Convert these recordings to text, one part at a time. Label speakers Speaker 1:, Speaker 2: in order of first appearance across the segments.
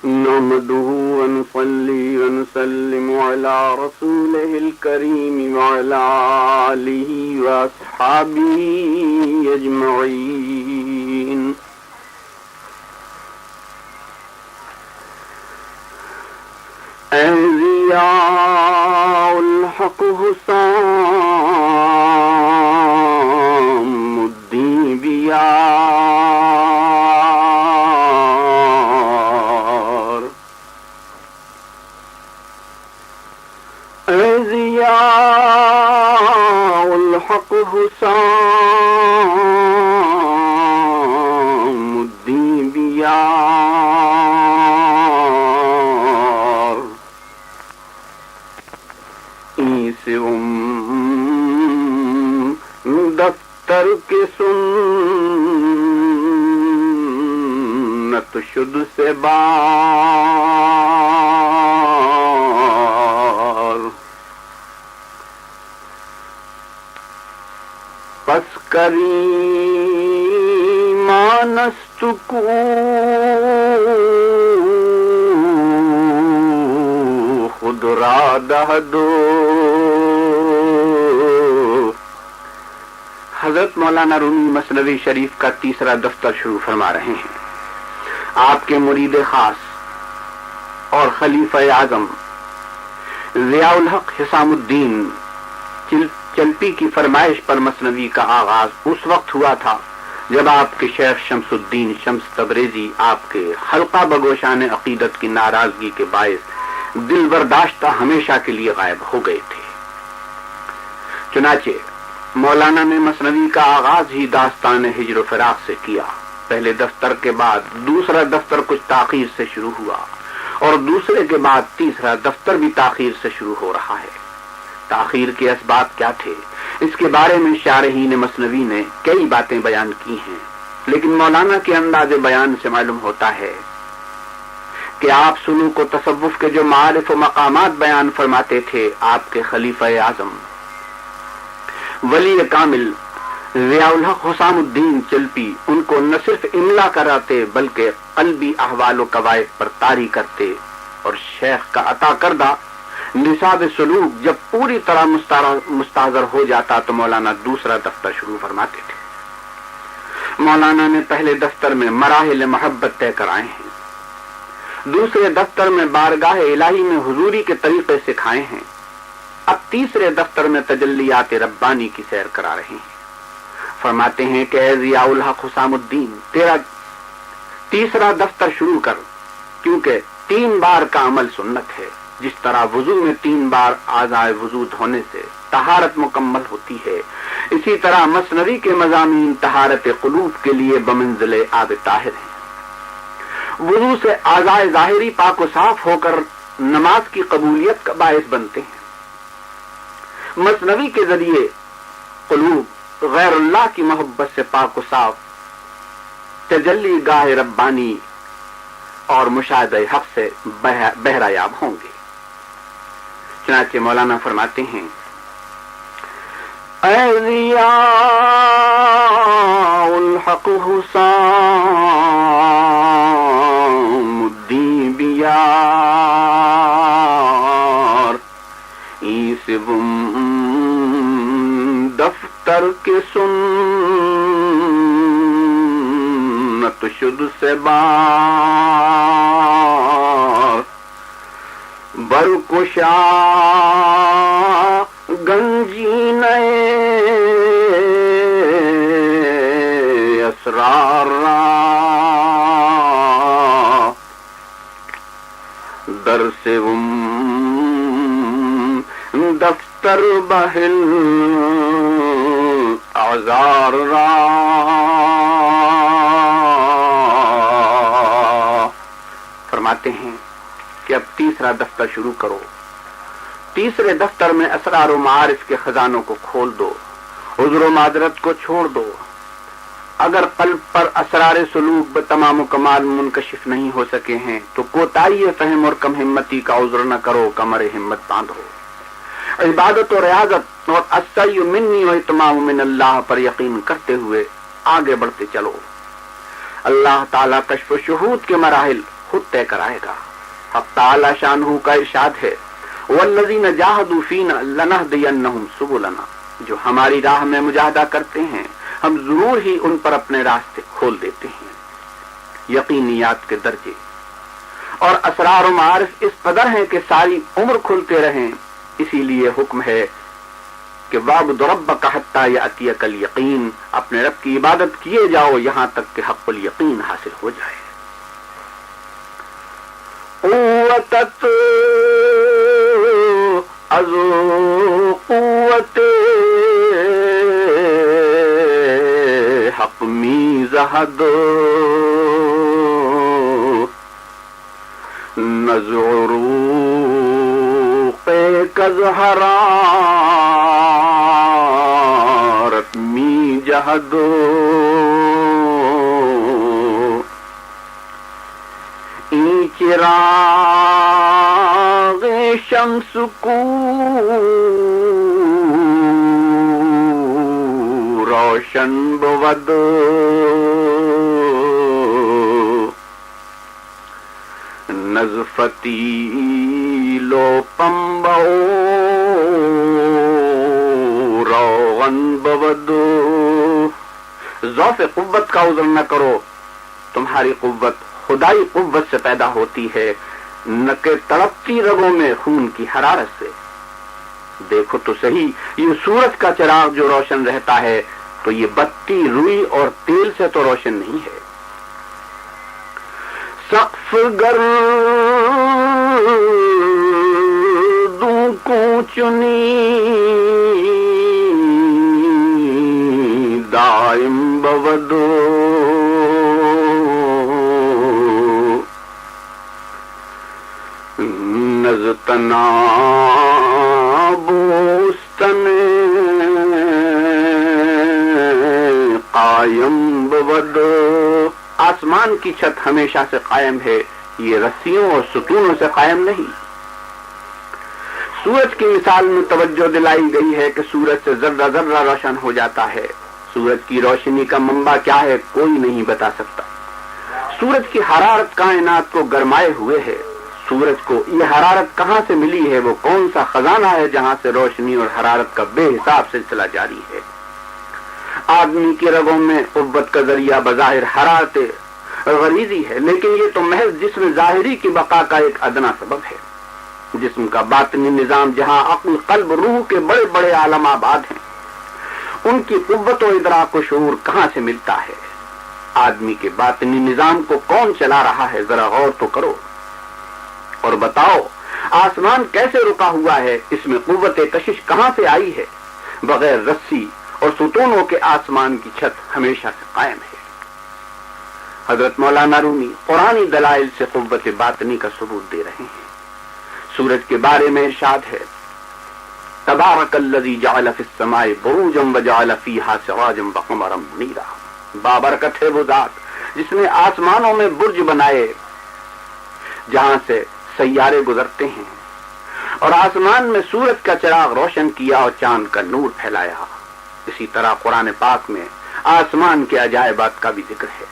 Speaker 1: نحمده ونصلي ونسلم على رسوله الكريم وعلى آله وأصحابه أجمعين. أولياء الحق حسام الدين بیار. أولياء الحق حسام الدين بیار. دفتر کے سنت شد سے بار. پس کریمانست کو خود را دہدو. حضرت مولانا رومی مثنوی شریف کا تیسرا دفتر شروع فرما رہے ہیں. آپ کے مرید خاص اور خلیفہ اعظم ضیاء الحق حسام الدین چلپی کی فرمائش پر مثنوی کا آغاز اس وقت ہوا تھا جب آپ کے شیخ شمس الدین شمس تبریزی آپ کے حلقہ بگوشان عقیدت کی ناراضگی کے باعث دل برداشتہ ہمیشہ کے لیے غائب ہو گئے تھے. چنانچہ مولانا نے مثنوی کا آغاز ہی داستان ہجر و فراق سے کیا. پہلے دفتر کے بعد دوسرا دفتر کچھ تاخیر سے شروع ہوا اور دوسرے کے بعد تیسرا دفتر بھی تاخیر سے شروع ہو رہا ہے. تاخیر کے اسباب کیا تھے اس کے بارے میں شارحین مثنوی نے کئی باتیں بیان کی ہیں، لیکن مولانا کے انداز بیان سے معلوم ہوتا ہے کہ آپ سلوک و تصوف کے جو معارف و مقامات بیان فرماتے تھے، آپ کے خلیفہ اعظم ولی کامل ضیاء الحق حسام الدین چلپی ان کو نہ صرف املا کراتے بلکہ قلبی احوال و قواعد پر طاری کرتے، اور شیخ کا عطا کردہ نصاب سلوک جب پوری طرح مستحضر ہو جاتا تو مولانا دوسرا دفتر شروع فرماتے تھے. مولانا نے پہلے دفتر میں مراحل محبت طے کرائے ہیں، دوسرے دفتر میں بارگاہ الہی میں حضوری کے طریقے سکھائے ہیں، اب تیسرے دفتر میں تجلیات ربانی کی سیر کرا رہے ہیں. فرماتے ہیں کہ اے ضیاء الحق حسام الدین، تیرا تیسرا دفتر شروع کر، کیونکہ 3 بار کا عمل سنت ہے. جس طرح وضو میں 3 بار اعضائے وضو ہونے سے طہارت مکمل ہوتی ہے، اسی طرح مثنوی کے مضامین طہارت قلوب کے لیے بمنزل آب طاہر ہیں. وضو سے اعضائے ظاہری پاک و صاف ہو کر نماز کی قبولیت کا باعث بنتے ہیں. مثنوی کے ذریعے قلوب غیر اللہ کی محبت سے پاک و صاف تجلی گاہ ربانی اور مشاہدہ حق سے بہرایاب ہوں گے. چنانچہ مولانا فرماتے ہیں اولیاء الحق حسام الدین بیار. ایسوم دفتر کے سنت شد سے بار. برکشا گنجین اسرار در سے دفتر بہل آزار را. فرماتے ہیں کہ اب تیسرا دفتر شروع کرو. تیسرے دفتر میں اسرار و معارف کے خزانوں کو کھول دو، عذر و معذرت کو چھوڑ دو. اگر قلب پر اسرار سلوک بتمام و کمال منکشف نہیں ہو سکے ہیں تو کوتاہی فہم اور کم ہمتی کا عذر نہ کرو، کمر ہمت باندھو. عبادت و ریاضت اور السعی منی و اتمام من اللہ پر یقین کرتے ہوئے آگے بڑھتے چلو. اللہ تعالیٰ کشف و شہود کے مراحل خود طے کرائے گا۔ حق تعالی شانہ کا ارشاد ہے والذین جاہدوا فینا لنہدینہم سبلنا، جو ہماری راہ میں مجاہدہ کرتے ہیں ہم ضرور ہی ان پر اپنے راستے کھول دیتے ہیں۔ یقینیات کے درجے اور اسرار و معارف اس قدر ہیں کہ ساری عمر کھلتے رہیں، اسی لیے حکم ہے کہ وَاعْبُدْ رَبَّكَ حَتَّى يَأْتِيَكَ الْيَقِينُ، اپنے رب کی عبادت کیے جاؤ یہاں تک کہ حق الیقین حاصل ہو جائے۔ قوت از قوت حق می زہد نزعروق کز حرارت می جہد این چراغ شمس کو روشن بود نزفتیل و پنبو روغن بود۔ ضعف قوت کا عذر نہ کرو، تمہاری قوت خدائی قوت سے پیدا ہوتی ہے، نہ کہ تڑپتی رگوں میں خون کی حرارت سے۔ دیکھو تو صحیح، یہ سورج کا چراغ جو روشن رہتا ہے تو یہ بتی روئی اور تیل سے تو روشن نہیں ہے۔ سقف گردوں کو چنی دائم بود نزتنا بوستن قائم بود۔ آسمان کی چھت ہمیشہ سے قائم ہے، یہ رسیوں اور ستونوں سے قائم نہیں۔ سورج کی مثال میں توجہ دلائی گئی ہے کہ سورج سے ذرہ ذرہ روشن ہو جاتا ہے۔ سورج کی روشنی کا منبع کیا ہے کوئی نہیں بتا سکتا۔ سورج کی حرارت کائنات کو گرمائے ہوئے ہے۔ سورج کو یہ حرارت کہاں سے ملی ہے، وہ کون سا خزانہ ہے جہاں سے روشنی اور حرارت کا بے حساب سلسلہ جاری ہے۔ آدمی کی رگوں میں قوت کا ذریعہ بظاہر حرارت غریزی ہے، لیکن یہ تو محض جسم ظاہری کی بقا کا ایک ادنا سبب ہے۔ جسم کا باطنی نظام جہاں عقل قلب روح کے بڑے بڑے عالم آباد ہیں، ان کی قوت و ادراک و شعور کہاں سے ملتا ہے؟ آدمی کے باطنی نظام کو کون چلا رہا ہے، ذرا غور تو کرو اور بتاؤ آسمان کیسے رکا ہوا ہے، اس میں قوت کشش کہاں سے آئی ہے؟ بغیر رسی اور ستونوں کے آسمان کی چھت ہمیشہ سے قائم ہے۔ حضرت مولانا رومی قرآنی دلائل سے قوت باطنی کا ثبوت دے رہے ہیں۔ سورج کے بارے میں ارشاد ہے تبارک الذی جعل فی السماء بروجا وجعل فیہا سراجا وقمرا منیرا، بابرکت ہے وہ ذات جس نے آسمانوں میں برج بنائے جہاں سے سیارے گزرتے ہیں، اور آسمان میں سورج کا چراغ روشن کیا اور چاند کا نور پھیلایا۔ اسی طرح قرآن پاک میں آسمان کے عجائبات کا بھی ذکر ہے۔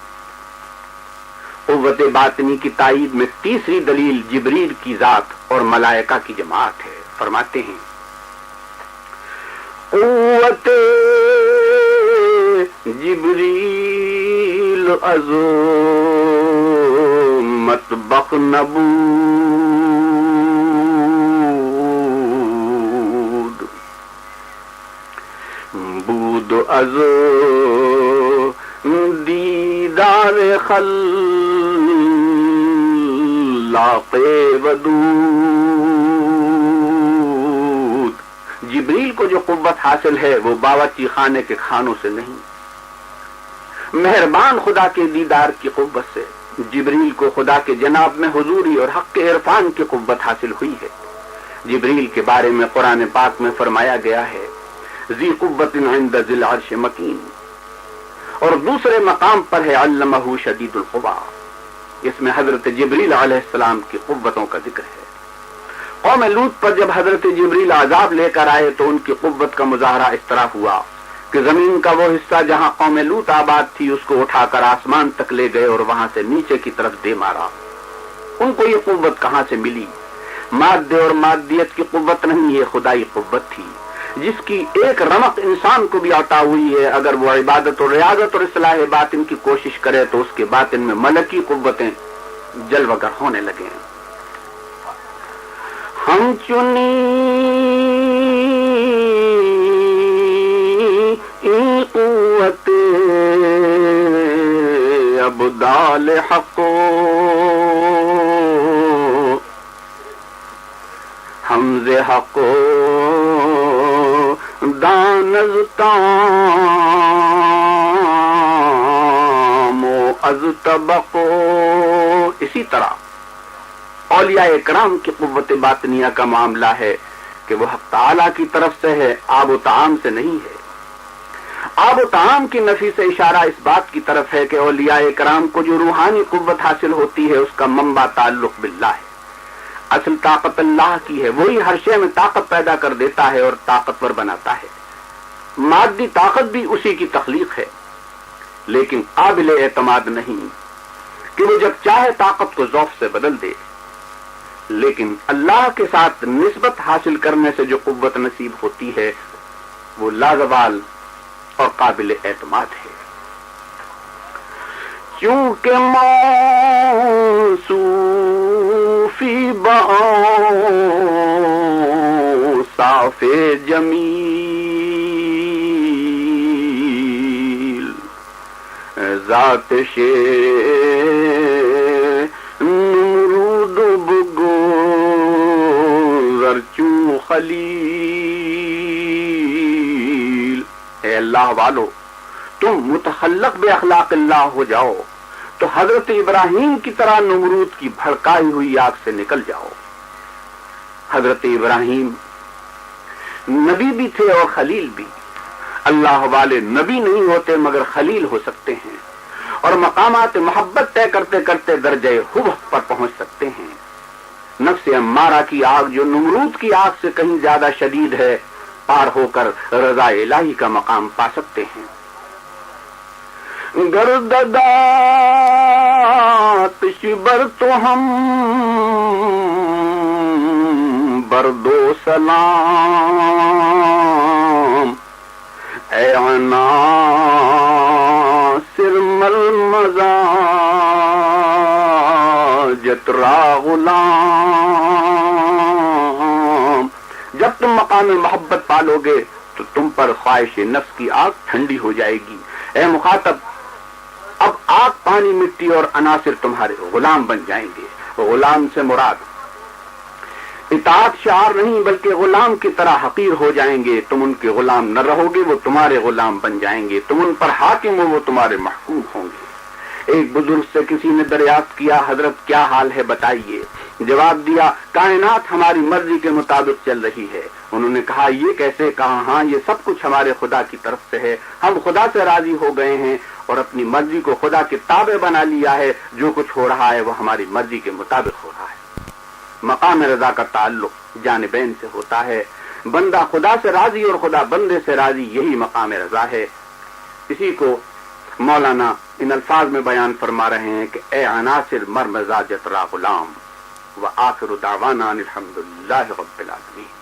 Speaker 1: قوت باطنی کی تائید میں تیسری دلیل جبریل کی ذات اور ملائکہ کی جماعت ہے۔ فرماتے ہیں قوت جبریل از مطبخ نبود بود از دیدار خلاق ودود۔ جبریل کو جو قوت حاصل ہے وہ باورچی خانے کے کھانوں سے نہیں، مہربان خدا کے دیدار کی قوت سے۔ جبریل کو خدا کے جناب میں حضوری اور حق کے عرفان کی قوت حاصل ہوئی ہے۔ جبریل کے بارے میں قرآن پاک میں فرمایا گیا ہے ذی قوت عند ذی العرش مکین، اور دوسرے مقام پر ہے علمہ شدید القویٰ، اس میں حضرت جبریل علیہ السلام کی قوتوں کا ذکر ہے۔ قوم لوط پر جب حضرت جبریل عذاب لے کر آئے تو ان کی قوت کا مظاہرہ اس طرح ہوا کہ زمین کا وہ حصہ جہاں قوم لوط آباد تھی اس کو اٹھا کر آسمان تک لے گئے اور وہاں سے نیچے کی طرف دے مارا۔ ان کو یہ قوت کہاں سے ملی؟ مادے اور مادیت کی قوت نہیں، یہ خدائی قوت تھی جس کی ایک رمق انسان کو بھی عطا ہوئی ہے۔ اگر وہ عبادت اور ریاضت اور اصلاح باطن کی کوشش کرے تو اس کے باطن میں ملکی قوتیں جلوہ گر ہونے لگے۔ ہم چنی قوت ابدال حق، حمز حق دانزتام و از طبق۔ اسی طرح اولیاء اکرام کی قوت باطنیہ کا معاملہ ہے کہ وہ حق تعالی کی طرف سے ہے، آب و طعام سے نہیں ہے۔ آب و طعام کی نفی سے اشارہ اس بات کی طرف ہے کہ اولیاء اکرام کو جو روحانی قوت حاصل ہوتی ہے اس کا منبع تعلق باللہ ہے۔ اصل طاقت اللہ کی ہے، وہی ہر شے میں طاقت پیدا کر دیتا ہے اور طاقتور بناتا ہے۔ مادی طاقت بھی اسی کی تخلیق ہے، لیکن قابل اعتماد نہیں کہ وہ جب چاہے طاقت کو ضعف سے بدل دے۔ لیکن اللہ کے ساتھ نسبت حاصل کرنے سے جو قوت نصیب ہوتی ہے وہ لازوال اور قابل اعتماد ہے۔ چونکہ موصوفی بأوصاف جمیل، ذات نمرود بگوزر چون خلیل۔ اے اللہ والو، تم متخلق بے اخلاق اللہ ہو جاؤ تو حضرت ابراہیم کی طرح نمرود کی بھڑکائی ہوئی آگ سے نکل جاؤ۔ حضرت ابراہیم نبی بھی تھے اور خلیل بھی۔ اللہ والے نبی نہیں ہوتے مگر خلیل ہو سکتے ہیں، اور مقامات محبت طے کرتے کرتے درجہ حب پر پہنچ سکتے ہیں۔ نفس امارہ کی آگ جو نمرود کی آگ سے کہیں زیادہ شدید ہے، پار ہو کر رضا الہی کا مقام پا سکتے ہیں۔ گرددات شبر تو ہم بردو سلام، اے عناصر مزاجت را غلام۔ جب تم مقام محبت پالو گے تو تم پر خواہش نفس کی آگ ٹھنڈی ہو جائے گی۔ اے مخاطب، اب آگ، پانی، مٹی اور عناصر تمہارے غلام بن جائیں گے۔ غلام سے مراد اطاعت شعار نہیں بلکہ غلام کی طرح حقیر ہو جائیں گے۔ تم ان کے غلام نہ رہو گے، وہ تمہارے غلام بن جائیں گے۔ تم ان پر حاکم ہو، وہ تمہارے محکوم ہوں گے۔ ایک بزرگ سے کسی نے دریافت کیا، حضرت کیا حال ہے بتائیے؟ جواب دیا، کائنات ہماری مرضی کے مطابق چل رہی ہے۔ انہوں نے کہا، یہ کیسے؟ کہا، ہاں یہ سب کچھ ہمارے خدا کی طرف سے ہے۔ ہم خدا سے راضی ہو گئے ہیں اور اپنی مرضی کو خدا کے تابع بنا لیا ہے۔ جو کچھ ہو رہا ہے وہ ہماری مرضی کے مطابق ہو رہا ہے۔ مقام رضا کا تعلق جانبین سے ہوتا ہے۔ بندہ خدا سے راضی اور خدا بندے سے راضی، یہی مقام رضا ہے۔ اسی کو مولانا ان الفاظ میں بیان فرما رہے ہیں کہ اے عناصر مر مزاجت را غلام، وآخر دعوانا الحمدللہ رب العالمین۔